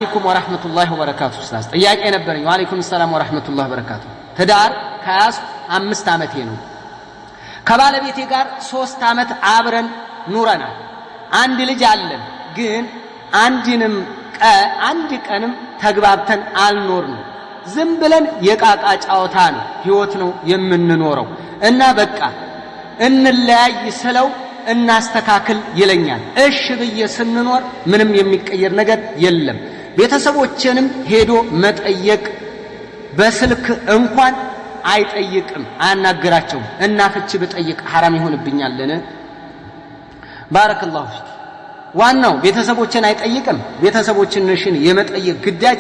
عليكم ورحمة الله وبركاته أستاذ طياق نبرني وعليكم السلام ورحمة الله وبركاته ትዳር ከያዝ 5 ዓመቴ ነው ከባለቤቴ ጋር 3 ዓመት አብረን ኑረናል አንድ ልጅ አለን ግን አንድ ቀንም ተግባብተን አልኖርንም ዝም ብለን የቃቃ ጫውታ ነው ህይወት ነው የምንኖረው እና በቃ እንለያይ ስለው እናስተካክል ይለኛል እሺ ብዬ ስንኖር ምንም የሚቀየር ነገር የለም ቤተሰቦችንም ሄዶ መጠየቅ በስልክ እንኳን አይጠይቅም አናግራቸው እና ፍቺ በጠይቅ حرام ይሆንብኛልን ባረከላሁ ፊክ ዋናው ቤተሰቦችን አይጠይቅም ቤተሰቦችን ነሽን የመጠየቅ ግዳጅ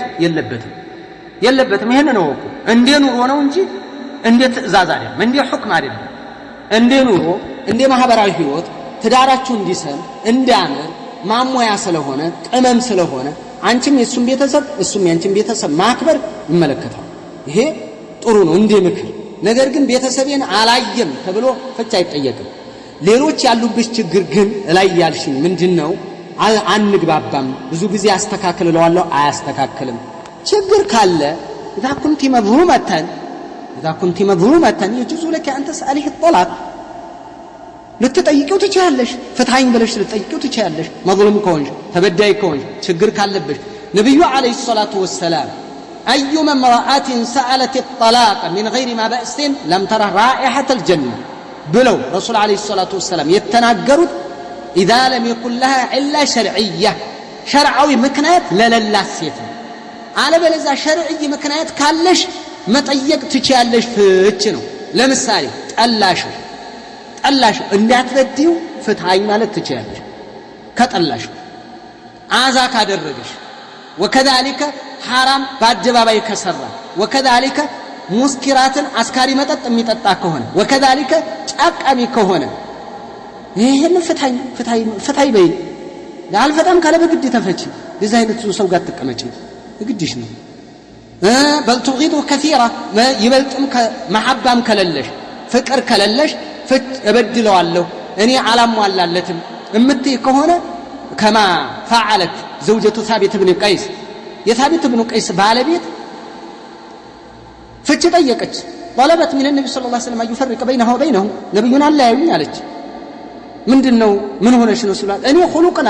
የለበትም ይሄን ነው እኮ እንደ ኑሮ ነው እንጂ እንደ ትእዛዝ አይደለም እንደ ሁክም አይደለም እንደ ኑሮ እንደ ማህበራዊ ህይወት ትዳራችሁ እንዲሰም እንዲያምር ማሞያ ስለሆነ ቅመም ስለሆነ አንቺም የሱን ቤተሰብ እሱም ያንቺን ቤተሰብ ማክበር ይመለከታል ይሄ ጥሩ ነው እንደ ምክር ነገር ግን ቤተሰቤን አላየም ተብሎ ፍቺ አይጠየቅም ሌሎች ያሉብሽ ችግር ግን ላይ ያልሽኝ ምንድነው አንግባባም ብዙ ጊዜ አስተካክለዋለሁ አያስተካክልም ችግር ካለ اذا كنت مظلومه يجوز لك ان تساليه الطلاق ልትጠይቂው ትችያለሽ ፍትሃኝ ብለሽ ልትጠይቂው ትችያለሽ መظلوم ከሆንሽ ተበዳይ ከሆንሽ ችግር ካለብሽ ነብዩ አለይሂ ሰላቱ ወሰለም ايما امراه سالت الطلاق من غير ما باس لم ترى رائحه الجنه ብለው ረሱል አለይሂ ሰላቱ ወሰለም የተናገሩት اذا لم يكن لها الا شرعيه شرعዊ ምክንያት ለሌላት ሴት አለበለዚያ ሸርዒ ምክንያት ካለሽ መጠየቅ ትችያለሽ ፍቺ ነው ለምሳሌ ጠላሽ እንዳትበዲው ፍትሃኝ ማለት ትችያለሽ ከጠላሽ አዛ ካደረገሽ وكذلك حرام በአደባባይ ከሰራ وكذلك ሙስኪራትን አስካሪ መጠጥ የሚጠጣ ከሆነ وكذلك ጫቃሚ ከሆነ ይሄን ፍትሃይ በይ ያልፈታም ካለ በግድ ተፈቺ ለዚህ አይነት ሰው ጋር ተቀመጪ ግድሽ ነው بل تغيض كثيرا يبلطم محبام كللش ፍቅር ከለለሽ እበድለዋለሁ እኔ አላሟላለትም እምትይ ከሆነ كما فعلت زوجة ثابت بن قيس የثابت بن قيس ባለቤት ፍቺ ጠየቀች طلبت من النبي صلى الله عليه وسلم يفرق بينها وبينه ነብዩን አላያዩኝ አለች ምንድነው ምን ሆነሽ ነው ሲሏት እኔ ኹሉቅን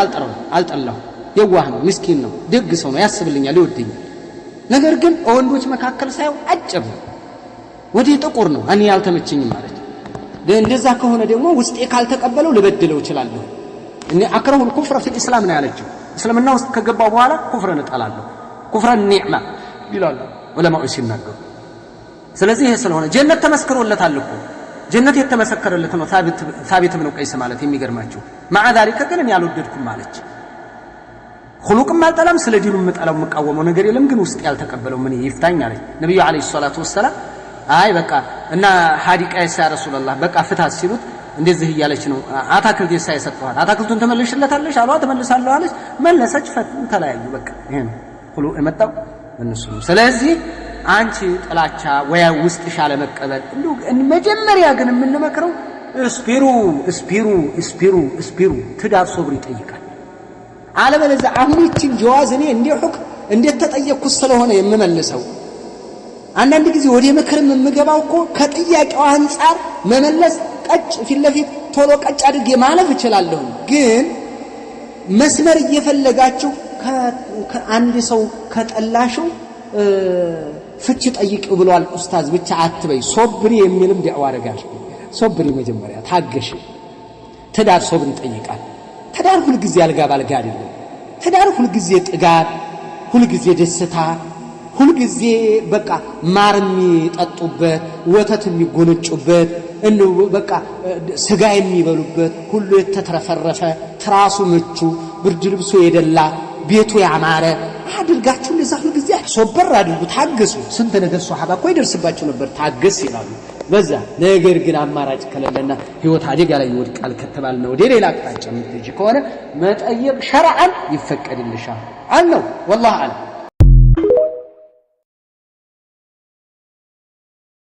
አልጠላሁ የዋህ ነው ምስኪን ነው ደግ ሰው ነው ያስብልኛል ይወደኛል ነገር ግን ወንዶች መካከል ሳይው አጭር ነው ወዲ ጥቁር ነው እኔ ያልተመቸኝም ማለት እንደዛ ከሆነ ደግሞ ውስጤ ካልተቀበለው ልበድለው ይችላልሁ እኔ አክረሁ الكفر في الاسلام ነው ያለችው እስልምና ውስጥ ከገባው በኋላ ኩፍርን እጠላለሁ ኩፍርን ኒዕማ ይላል ዑለማው ሲናገሩ ስለዚህ ይሄ ስለሆነ ጀነት ተመስክሮለታል እኮ ጀነት የተመሰከረለት ነው ثابت بن قيس ማለት የሚገርማችሁ مع ذلك ግን እኔ ያልወደድኩም ማለች خلقም አልጠላም ስለ ዲኑ መጣላው መቃወመው ነገር የለም ግን ውስጥ ያልተቀበለው ምን ይፍታኝ አለች ነብዩ አለይሂ ሰላቱ ወሰለም አይ በቃ እና ሐዲቃ ያ ረሱላህ በቃ ፍታት ሲሉት እንደዚህ ይያለች ነው አታክልት የሳይሰጠዋት አታክልቱን ተመልሽለታለሽ አሏ ተመልሳለሁ አለች መለሰች ተላያዩ በቃ ይሄ ሁሉ እመጣው እነሱ ስለዚህ አንቺ ጥላቻ ወይ ውስጥ ሻለ መቀበል መጀመሪያ ግን የምንመክረው እስፒሩ ትዳር ሶብር ይጠይቃል አለበለዚያ አሁን እቺን ጀዋዝ እኔ እንዴት ተጠየቅኩ ስለሆነ የምመልሰው አንዳንድ ጊዜ ወደ ምክርም የምገባው እኮ ከጥያቄው አንፃር መመለስ ቀጭ ፊትለፊት ቶሎ ቀጭ አድርጌ ማለፍ እችላለሁ ግን መስመር እየፈለጋችሁ ከአንድ ሰው ከጠላሽው ፍቺ ጠይቂው ብሏል ኡስታዝ ብቻ አትበይ ሶብሪ የሚልም ዲዕዋ አረጋሽ ሶብሪ መጀመሪያ ታገሽ ትዳር ሶብሪ ይጠይቃል ትዳር ሁሉ ጊዜ አልጋ ባልጋ አይደለም ትዳር ሁሉ ጊዜ ጥጋብ ሁሉ ጊዜ ደስታ ሁሉ ጊዜ በቃ ማርሚ ጠጡበት ወተት የሚጎነጩበት እንው በቃ ስጋ የሚበሉበት ሁሉ የተተረፈረፈ ትራሱ ምቹ ብርድ ልብሱ የደላ ቤቱ ያማረ አድርጋችሁ ለዛ ሁሉ ጊዜ ሶበር አድርጉ ታገሱ ስንት ነገር ሱሐባ እኮ ይደርስባቸው ነበር ታገስ ይላሉ በዛ ነገር ግን አማራጭ ከለለና ህይወት አደጋ ላይ ይወድቃል ከተባለ ነው ወደ ሌላ አቅጣጫ ምትጂ ከሆነ መጠየቅ ሸርዓን ይፈቀድልሻል አለው والله አለ